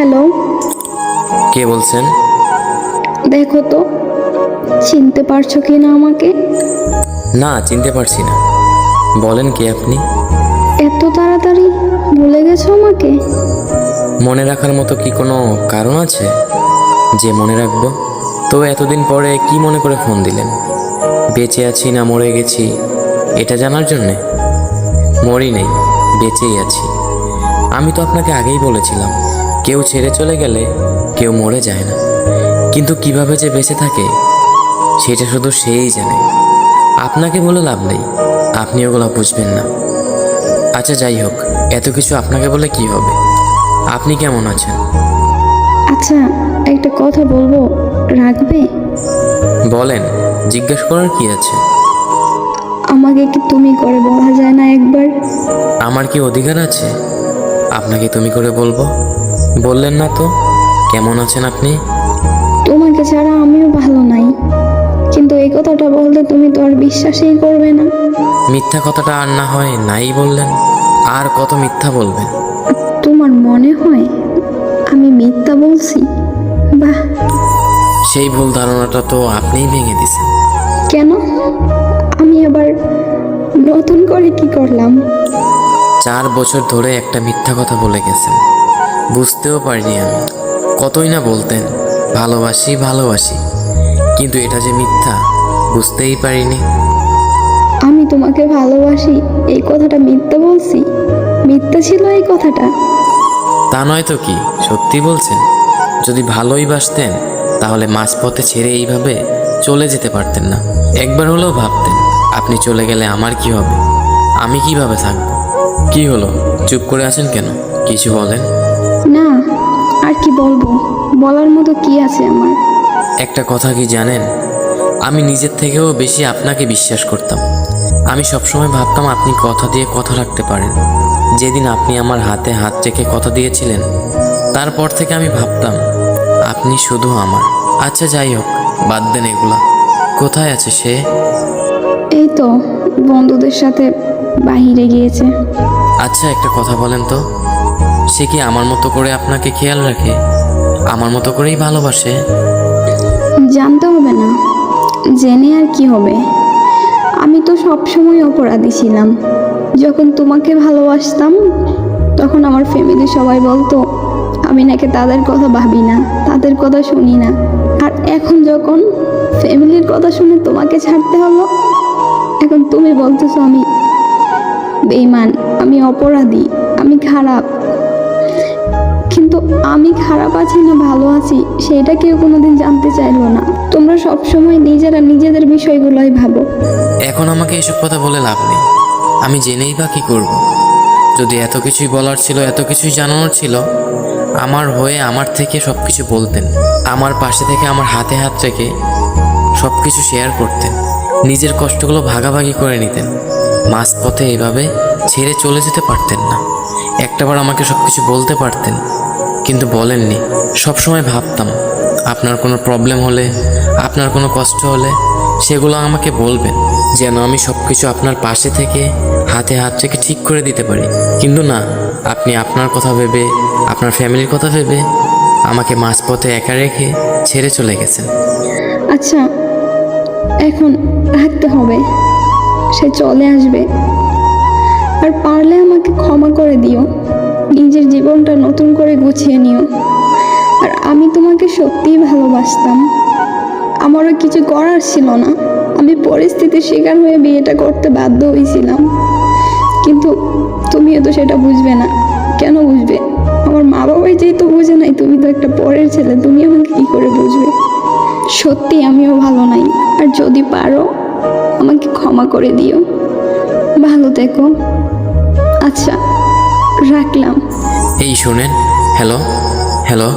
Hello, কে বলছেন? দেখো তো চিনতে পারছো কি না আমাকে? না, চিনতে পারছি না। বলেন কে আপনি? এত তাড়াতাড়ি ভুলে গেছো আমাকে? মনে রাখার মতো কি কোনো কারণ আছে যে মনে রাখবো? তো এতদিন পরে কি মনে করে ফোন দিলেন? বেঁচে আছি না মরে গেছি এটা জানার জন্যে? মরি নেই, বেঁচেই আছি। আমি তো আপনাকে আগেই বলেছিলাম, কেউ ছেড়ে চলে গেলে কেউ মরে যায় না, কিন্তু কিভাবে যে বেঁচে থাকে সেটা শুধু সেই জানে। আপনাকে বলে লাভ নেই, আপনি ওগুলো বুঝবেন না। আচ্ছা যাই হোক, এত কিছু আপনাকে বলে কি হবে? আপনি কেমন আছেন? আচ্ছা, একটা কথা বলবো, রাখবে? বলেন, জিজ্ঞেস করার কি আছে? আমাকে কি তুমি করে বলা যায় না একবার? আমার কি অধিকার আছে আপনাকে তুমি করে বলবো? বললেন না তো, কেমন আছেন আপনি? তোমাকে ছাড়া আমিও ভালো নাই, কিন্তু এই কথাটা বলতে তুমি তো আর বিশ্বাসই করবে না। মিথ্যা কথাটা আর না হয় নাই বললেন, আর কত মিথ্যা বলবেন? তোমার মনে হয় আমি মিথ্যা বলছি? বাহ! সেই ভুল ধারণাটা তো আপনিই ভেঙে দিছেন। কেন? আমি আবার নতুন করে কি করলাম? 4 বছর ধরে একটা মিথ্যা কথা বলে গেছেন, বুঝতেও পারিনি আমি। কতই না বলতেন ভালোবাসি ভালোবাসি, কিন্তু এটা যে মিথ্যা বুঝতেই পারিনি। আমি তোমাকে ভালোবাসি এই কথাটা মিথ্যা বলছি? মিথ্যা ছিল এই কথাটা? তা নয় তো কি, সত্যি বলছেন? যদি ভালোই বাসতেন তাহলে মাঝপথে ছেড়ে এইভাবে চলে যেতে পারতেন না। একবার হলেও ভাবতেন আপনি চলে গেলে আমার কি হবে, আমি কিভাবে থাকবো। কি হলো, চুপ করে আছেন কেন? কিছু বলেন। না, আর কি বলবো, বলার মতো কি আছে আমার? একটা কথা কি জানেন, আমি নিজের থেকেও বেশি আপনাকে বিশ্বাস করতাম। আমি সবসময় ভাবতাম আপনি কথা দিয়ে কথা রাখতে পারেন। যেদিন আপনি আমার হাতে হাত রেখে কথা দিয়েছিলেন, তারপর থেকে আমি ভাবতাম আপনি শুধু আমার। আচ্ছা যাই হোক, বাদ দেন এগুলা। কোথায় আছে সে? এই তো বন্ধুদের সাথে বাহিরে গিয়েছে। আচ্ছা একটা কথা বলেন তো, সে কি আমার মতো করে আপনাকে খেয়াল রাখে, আমার মতো করেই ভালোবাসে? জানতে হবে না, জেনে আর কি হবে? আমি তো সবসময় অপরাধী ছিলাম। যখন তোমাকে ভালোবাসতাম তখন আমার ফ্যামিলি সবাই বলতো আমি নাকি তাদের কথা ভাবি না, তাদের কথা শুনি না। আর এখন যখন ফ্যামিলির কথা শুনে তোমাকে ছাড়তে হলো, এখন তুমি বলতেছো আমি বেঈমান, আমি অপরাধী, আমি খারাপ। কিন্তু আমি খারাপ আছি না ভালো আছি সেটা কেউ কোনোদিন জানতে চাইলো না। তোমরা সবসময় নিজেরা নিজেদের বিষয়গুলোই ভাবো। এখন আমাকে এসব কথা বলে লাভ নেই, আমি জেনেই বা কি করব? যদি এত কিছুই বলার ছিল, এত কিছুই জানানোর ছিল, আমার হয়ে আমার থেকে সব কিছু বলতেন, আমার পাশে থেকে আমার হাতে হাত রেখে সব কিছু শেয়ার করতেন, নিজের কষ্টগুলো ভাগাভাগি করে নিতেন। মাঝপথে এভাবে ছেড়ে চলে যেতে পারতেন না। একটাবার আমাকে সব কিছু বলতে পারতেন, কিন্তু বলেননি। সবসময় ভাবতাম আপনার কোনো প্রবলেম হলে, আপনার কোনো কষ্ট হলে সেগুলো আমাকে বলবেন, যেন আমি সব কিছু আপনার পাশে থেকে হাতে হাত রেখে ঠিক করে দিতে পারি। কিন্তু না, আপনি আপনার কথা ভেবে, আপনার ফ্যামিলির কথা ভেবে আমাকে মাঝপথে একা রেখে ছেড়ে চলে গেছেন। আচ্ছা, এখন রাখতে হবে, সে চলে আসবে। আর পারলে আমাকে ক্ষমা করে দিও, নিজের জীবনটা নতুন করে গুছিয়ে নিও। আর আমি তোমাকে সত্যিই ভালোবাসতাম, আমারও কিছু করার ছিল না, আমি পরিস্থিতির শিকার হয়ে বিয়েটা করতে বাধ্য হয়েছিলাম। কিন্তু তুমিও তো সেটা বুঝবে না। কেন বুঝবে? আমার মা বাবাই যেহেতু বুঝে নাই, তুমি তো একটা পরের ছেলে, তুমি আমাকে কি করে বুঝবে? সত্যি আমিও ভালো নাই, আর যদি পারো আমাকে ক্ষমা করে দিও। ভালো থেকো। আচ্ছা, রাখলাম। এই শোনেন, হ্যালো হ্যালো,